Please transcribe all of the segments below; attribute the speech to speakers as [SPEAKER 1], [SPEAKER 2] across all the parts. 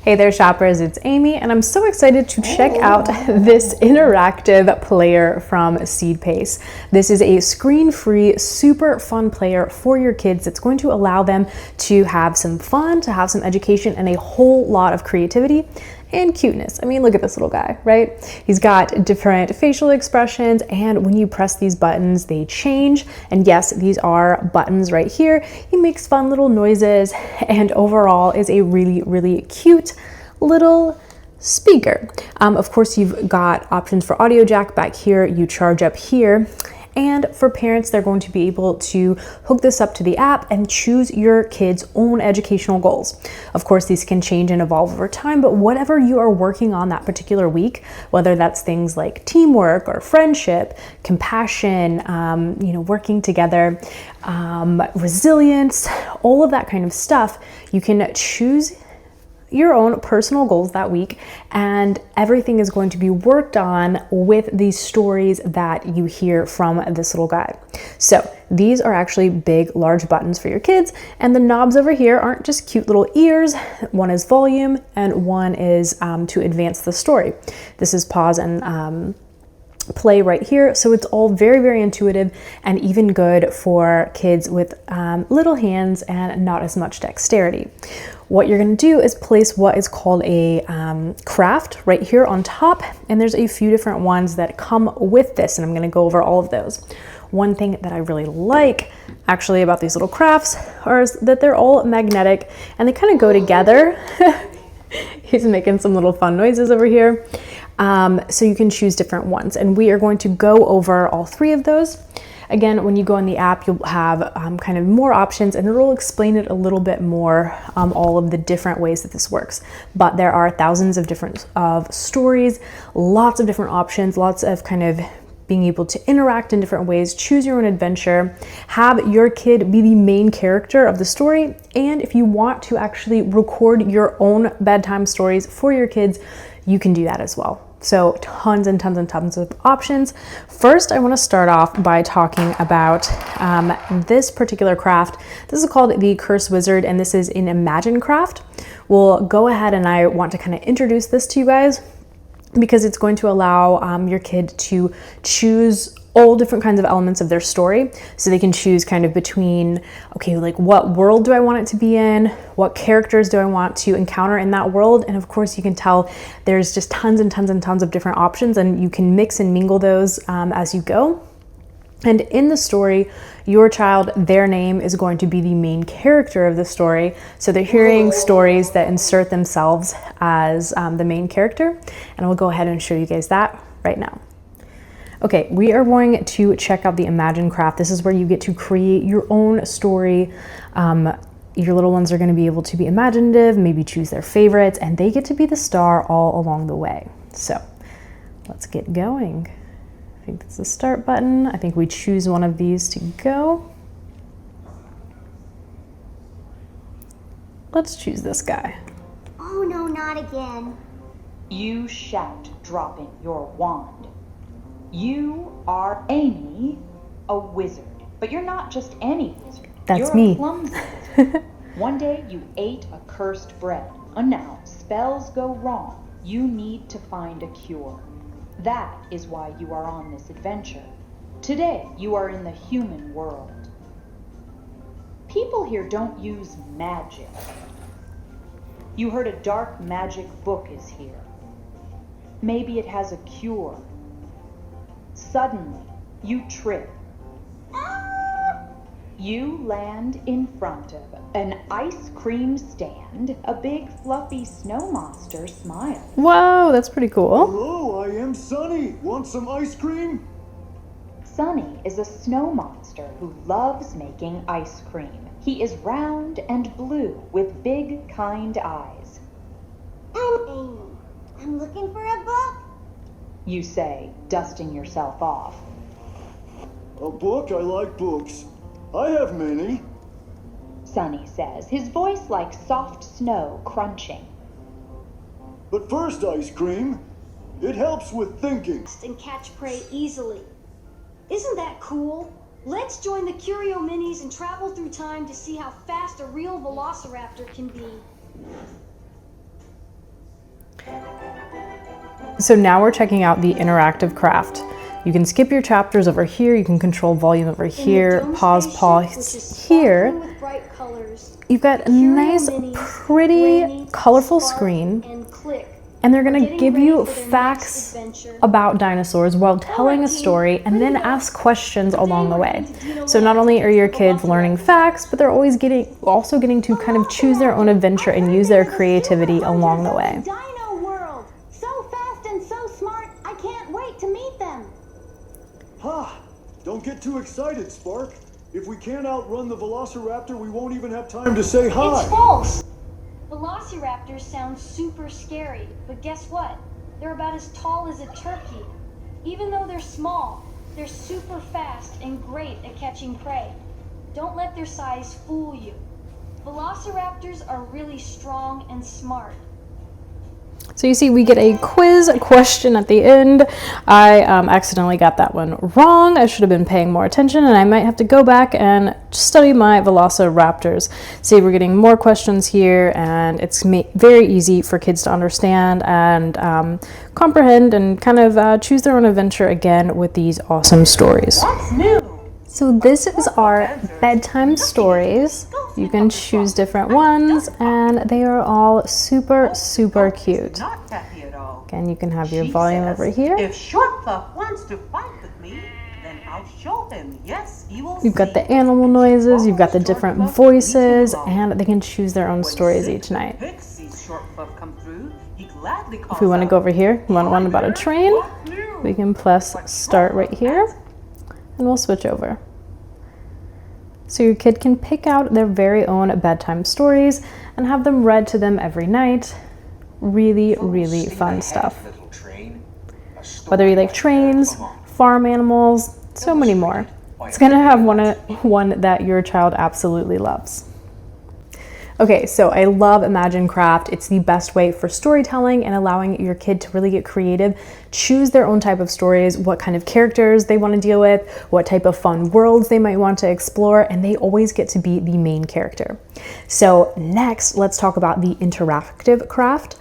[SPEAKER 1] Hey there shoppers, it's Amy and I'm so excited to check out this interactive player from Seedpace. This is a screen-free, super fun player for your kids that's going to allow them to have some fun, to have some education, and a whole lot of creativity and cuteness. I mean, look at this little guy, right? He's got different facial expressions, and when you press these buttons, they change. And yes, these are buttons right here. He makes fun little noises and overall is a really, really cute little speaker. Of course, you've got options for audio jack back here. You charge up here. And for parents, they're going to be able to hook this up to the app and choose your kids' own educational goals. Of course, these can change and evolve over time, but whatever you are working on that particular week, whether that's things like teamwork or friendship, compassion, working together, resilience, all of that kind of stuff, you can choose your own personal goals that week, and everything is going to be worked on with these stories that you hear from this little guy. So these are actually big, large buttons for your kids, and the knobs over here aren't just cute little ears. One is volume and one is to advance the story. This is pause and play right here. So it's all very, very intuitive and even good for kids with little hands and not as much dexterity. What you're going to do is place what is called a craft right here on top, and there's a few different ones that come with this, and I'm going to go over all of those. One thing that I really like actually about these little crafts is that they're all magnetic and they kind of go together. He's making some little fun noises over here. So you can choose different ones, and we are going to go over all three of those. Again, when you go in the app, you'll have kind of more options, and it will explain it a little bit more, all of the different ways that this works. But there are thousands of different stories, lots of different options, lots of kind of being able to interact in different ways, choose your own adventure, have your kid be the main character of the story, and if you want to actually record your own bedtime stories for your kids, you can do that as well. So tons and tons and tons of options. First, I want to start off by talking about this particular craft. This is called the Curse Wizard, and this is an Imagine craft. We'll go ahead and I want to kind of introduce this to you guys because it's going to allow your kid to choose all different kinds of elements of their story. So they can choose kind of between, okay, like what world do I want it to be in? What characters do I want to encounter in that world? And of course you can tell there's just tons and tons and tons of different options, and you can mix and mingle those as you go. And in the story, your child, their name is going to be the main character of the story. So they're hearing stories that insert themselves as the main character. And we'll go ahead and show you guys that right now. Okay, we are going to check out the Imagine craft. This is where you get to create your own story. Your little ones are going to be able to be imaginative, maybe choose their favorites, and they get to be the star all along the way. So let's get going. I think that's the start button. I think we choose one of these to go. Let's choose this guy.
[SPEAKER 2] Oh no, not again.
[SPEAKER 3] You shout, dropping your wand. You are Amy, a wizard. But you're not just any wizard.
[SPEAKER 1] That's me.
[SPEAKER 3] You're a clumsy wizard. One day you ate a cursed bread. And now spells go wrong. You need to find a cure. That is why you are on this adventure. Today you are in the human world. People here don't use magic. You heard a dark magic book is here. Maybe it has a cure. Suddenly, you trip. You land in front of an ice cream stand. A big fluffy snow monster smiles.
[SPEAKER 1] Whoa, that's pretty cool.
[SPEAKER 4] Hello, I am Sunny. Want some ice cream?
[SPEAKER 3] Sunny is a snow monster who loves making ice cream. He is round and blue with big, kind eyes.
[SPEAKER 2] I'm Amy. I'm looking for a book.
[SPEAKER 3] You say, dusting yourself off.
[SPEAKER 4] A book? I like books. I have many.
[SPEAKER 3] Sunny says, his voice like soft snow crunching.
[SPEAKER 4] But first, ice cream. It helps with thinking.
[SPEAKER 5] And catch prey easily. Isn't that cool? Let's join the Curio Minis and travel through time to see how fast a real velociraptor can be.
[SPEAKER 1] So now we're checking out the interactive craft. You can skip your chapters over here, you can control volume over here, pause here. You've got a nice, pretty, colorful screen, and they're gonna give you facts about dinosaurs while telling a story and then ask questions along the way. So not only are your kids learning facts, but they're also getting to kind of choose their own adventure and use their creativity along the way.
[SPEAKER 2] Dino World! So fast and so smart, I can't wait to meet them!
[SPEAKER 4] Ha! Don't get too excited, Spark. If we can't outrun the Velociraptor, we won't even have time to say hi.
[SPEAKER 5] It's false! Velociraptors sound super scary, but guess what? They're about as tall as a turkey. Even though they're small, they're super fast and great at catching prey. Don't let their size fool you. Velociraptors are really strong and smart.
[SPEAKER 1] So you see we get a quiz question at the end. I accidentally got that one wrong. I should have been paying more attention, and I might have to go back and study my velociraptors. See, we're getting more questions here, and it's very easy for kids to understand and comprehend and kind of choose their own adventure again with these awesome stories.
[SPEAKER 6] What's new?
[SPEAKER 1] So this is our bedtime stories. You can choose different ones, and they are all super, super cute.
[SPEAKER 6] Not happy at all.
[SPEAKER 1] Again, you can have your
[SPEAKER 6] She
[SPEAKER 1] volume
[SPEAKER 6] says,
[SPEAKER 1] over here.
[SPEAKER 6] If Short Fluff wants to fight with me, then I'll show him. Yes, he will.
[SPEAKER 1] You've got
[SPEAKER 6] see.
[SPEAKER 1] the animal
[SPEAKER 6] And she
[SPEAKER 1] noises, you've got the
[SPEAKER 6] follows
[SPEAKER 1] different
[SPEAKER 6] Short Fluff,
[SPEAKER 1] voices,
[SPEAKER 6] leading along.
[SPEAKER 1] and they can choose their own
[SPEAKER 6] When
[SPEAKER 1] stories
[SPEAKER 6] Sid
[SPEAKER 1] each night.
[SPEAKER 6] Pick sees Short Fluff come through, he gladly calls
[SPEAKER 1] If we want to
[SPEAKER 6] out,
[SPEAKER 1] go over here, you want one about a train,
[SPEAKER 6] "What's new?"
[SPEAKER 1] we can press start right here, and we'll switch over. So your kid can pick out their very own bedtime stories and have them read to them every night. Really, really fun stuff. Whether you like trains, farm animals, so many more. It's gonna have one that your child absolutely loves. Okay, so I love Imagine Craft. It's the best way for storytelling and allowing your kid to really get creative, choose their own type of stories, what kind of characters they want to deal with, what type of fun worlds they might want to explore, and they always get to be the main character. So next, let's talk about the interactive craft.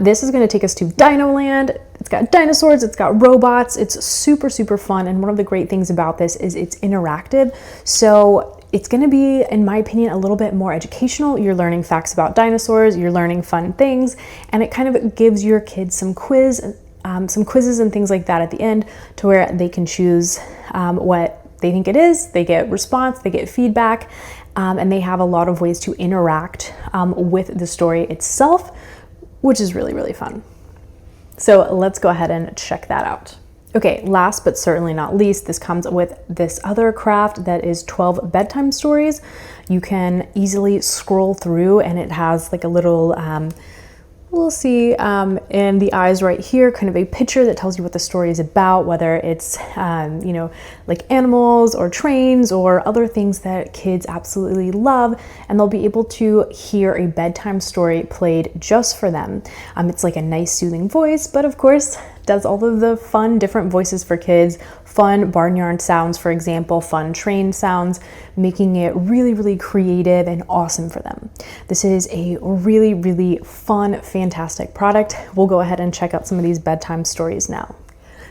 [SPEAKER 1] This is going to take us to Dino Land. It's got dinosaurs, it's got robots, it's super, super fun, and one of the great things about this is it's interactive. So it's going to be, in my opinion, a little bit more educational. You're learning facts about dinosaurs, you're learning fun things, and it kind of gives your kids some quizzes and things like that at the end to where they can choose what they think it is. They get response, they get feedback, and they have a lot of ways to interact with the story itself, which is really, really fun. So let's go ahead and check that out. Okay, last but certainly not least, this comes with this other craft that is 12 bedtime stories. You can easily scroll through, and it has like a little, we'll see in the eyes right here, kind of a picture that tells you what the story is about, whether it's, you know, like animals or trains or other things that kids absolutely love, and they'll be able to hear a bedtime story played just for them. It's like a nice soothing voice, but of course, does all of the fun different voices for kids, fun barnyard sounds, for example, fun train sounds, making it really, really creative and awesome for them. This is a really, really fun, fantastic product. We'll go ahead and check out some of these bedtime stories now.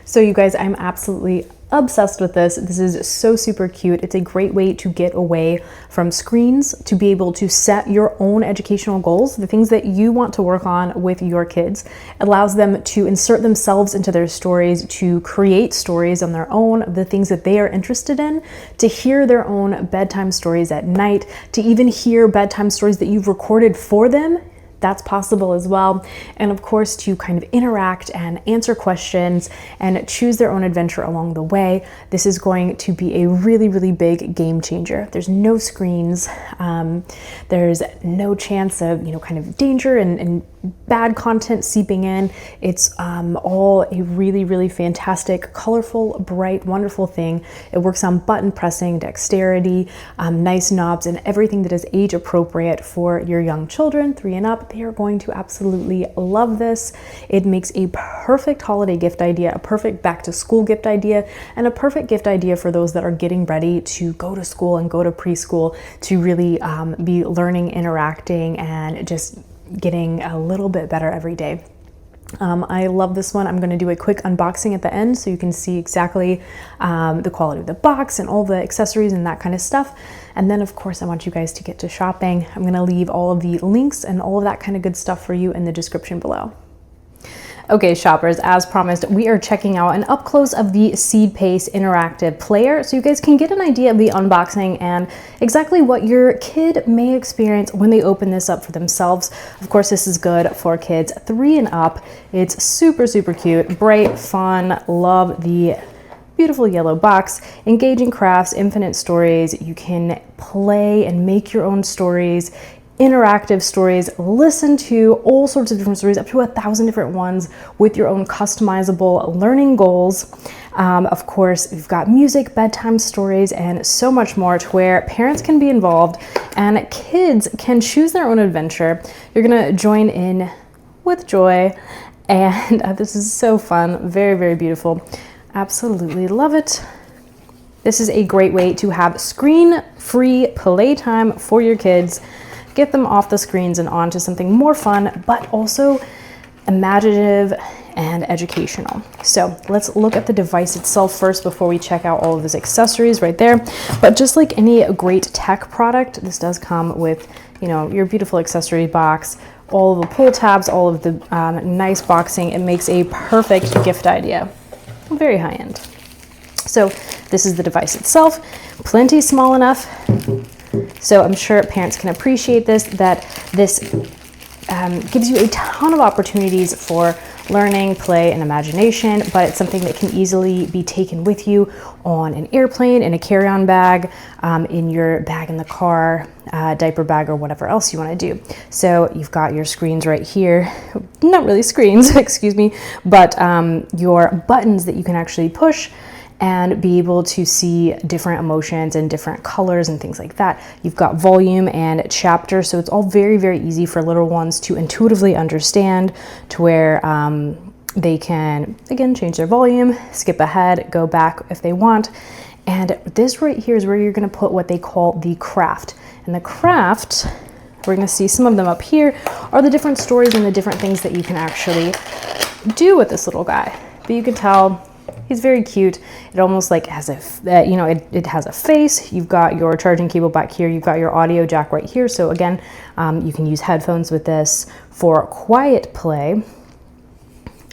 [SPEAKER 1] So you guys, I'm absolutely obsessed with this. This is so super cute. It's a great way to get away from screens, to be able to set your own educational goals, the things that you want to work on with your kids. It allows them to insert themselves into their stories, to create stories on their own, the things that they are interested in, to hear their own bedtime stories at night, to even hear bedtime stories that you've recorded for them. That's possible as well. And of course, to kind of interact and answer questions and choose their own adventure along the way. This is going to be a really, really big game changer. There's no screens. There's no chance of, you know, kind of danger and bad content seeping in. It's all a really, really fantastic, colorful, bright, wonderful thing. It works on button pressing, dexterity, nice knobs, and everything that is age appropriate for your young children, 3 and up. They are going to absolutely love this. It makes a perfect holiday gift idea, a perfect back to school gift idea, and a perfect gift idea for those that are getting ready to go to school and go to preschool to really be learning, interacting, and just getting a little bit better every day. I love this one. I'm going to do a quick unboxing at the end so you can see exactly the quality of the box and all the accessories and that kind of stuff. And then of course I want you guys to get to shopping. I'm going to leave all of the links and all of that kind of good stuff for you in the description below. Okay, shoppers, as promised, we are checking out an up close of the Seedpace interactive player so you guys can get an idea of the unboxing and exactly what your kid may experience when they open this up for themselves. Of course, this is good for kids 3 and up. It's super, super cute, bright, fun, love the beautiful yellow box, engaging crafts, infinite stories. You can play and make your own stories, interactive stories, listen to all sorts of different stories, up to 1,000 different ones with your own customizable learning goals. Of course, we've got music, bedtime stories, and so much more to where parents can be involved and kids can choose their own adventure. You're gonna join in with joy, and this is so fun, very, very beautiful. Absolutely love it. This is a great way to have screen-free playtime for your kids. Get them off the screens and onto something more fun, but also imaginative and educational. So let's look at the device itself first before we check out all of those accessories right there. But just like any great tech product, this does come with, you know, your beautiful accessory box, all of the pull tabs, all of the nice boxing. It makes a perfect gift idea. Very high end. So this is the device itself, plenty small enough. So I'm sure parents can appreciate this, that this gives you a ton of opportunities for learning, play, and imagination, but it's something that can easily be taken with you on an airplane, in a carry-on bag, in your bag in the car, diaper bag, or whatever else you want to do. So you've got your screens right here, not really screens, excuse me, but your buttons that you can actually push and be able to see different emotions and different colors and things like that. You've got volume and chapter, so it's all very, very easy for little ones to intuitively understand, to where they can, again, change their volume, skip ahead, go back if they want. And this right here is where you're gonna put what they call the craft. And the craft, we're gonna see some of them up here, are the different stories and the different things that you can actually do with this little guy. But you can tell, he's very cute. It almost like has a, you know, it has a face. You've got your charging cable back here. You've got your audio jack right here. So again, you can use headphones with this for quiet play.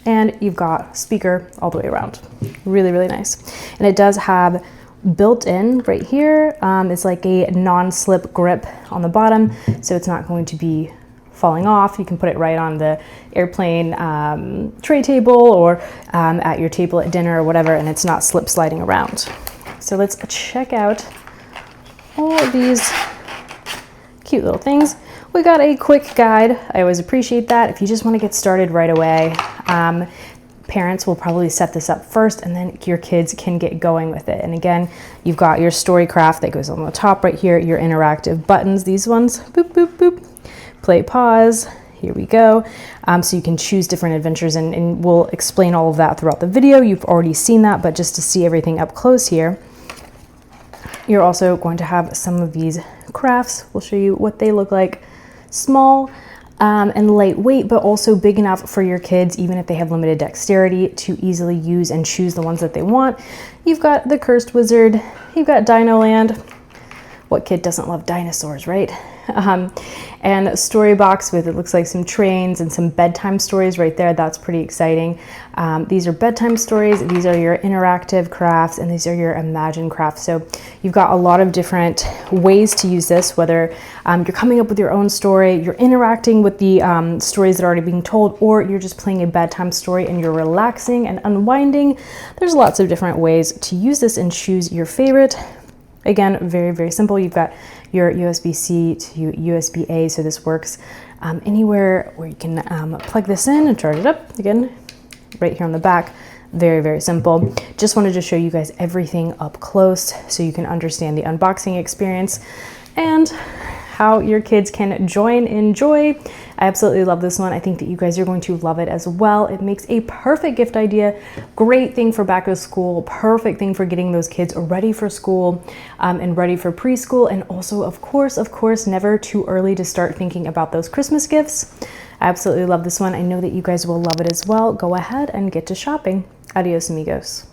[SPEAKER 1] And you've got speaker all the way around. Really, really nice. And it does have built in right here. It's like a non-slip grip on the bottom. So it's not going to be falling off. You can put it right on the airplane tray table or at your table at dinner or whatever, and it's not slip sliding around. So let's check out all of these cute little things. We got a quick guide. I always appreciate that. If you just want to get started right away, parents will probably set this up first and then your kids can get going with it. And again, you've got your story craft that goes on the top right here, your interactive buttons, these ones, boop, boop, boop. Play, pause, here we go. So you can choose different adventures, and we'll explain all of that throughout the video. You've already seen that, but just to see everything up close here, you're also going to have some of these crafts. We'll show you what they look like. Small and lightweight, but also big enough for your kids, even if they have limited dexterity, to easily use and choose the ones that they want. You've got the Cursed Wizard, you've got Dino Land. What kid doesn't love dinosaurs, right? And a story box with, it looks like some trains and some bedtime stories right there. That's pretty exciting. These are bedtime stories. These are your interactive crafts, and these are your imagine crafts. So you've got a lot of different ways to use this, whether you're coming up with your own story, you're interacting with the stories that are already being told, or you're just playing a bedtime story and you're relaxing and unwinding. There's lots of different ways to use this and choose your favorite. Again, very, very simple. You've got your USB-C to USB-A, so this works anywhere where you can plug this in and charge it up. Again, right here on the back, very, very simple. Just wanted to show you guys everything up close so you can understand the unboxing experience and how your kids can enjoy. I absolutely love this one. I think that you guys are going to love it as well. It makes a perfect gift idea, great thing for back to school, perfect thing for getting those kids ready for school and ready for preschool. And also, of course, never too early to start thinking about those Christmas gifts. I absolutely love this one. I know that you guys will love it as well. Go ahead and get to shopping. Adios, amigos.